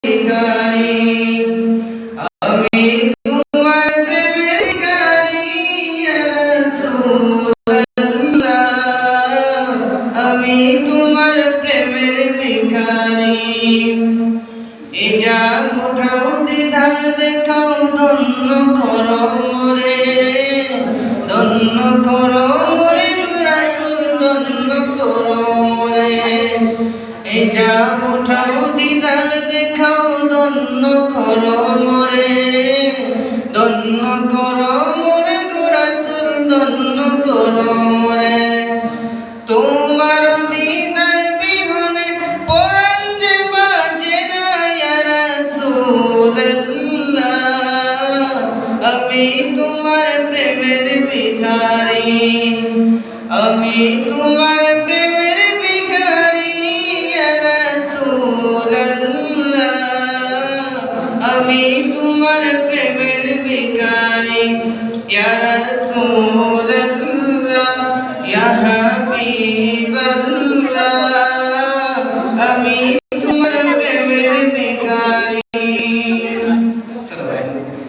ভিখারি আমি তোমার প্রেমের ভিখারি ইয়া রাসূলুল্লাহ আমি তোমার প্রেমের ভিখারি এ যা উঠাও দিদার দেখাও ধন্য করো মোরে ধন্য করো মোরে রাসূল ধন্য করো মোরে এ যা উঠাও দিদার দেখাও ধন্য করো মোরে ধন্য করো মোরে রাসূল ধন্য করো মোরে তোমার দিদার বিহনে পরাণ যে বাজে না ইয়া রাসূলুল্লাহ আমি তোমার প্রেমের ভিখারি আমি তোমার প্রেমের ভিখারি ইয়া রাসূলুল্লাহ আমি তোমার প্রেমের ভিখারি ইয়া রাসূলুল্লাহ ইয়া হাবিবাল্লাহ আমি তোমার প্রেমের ভিখারি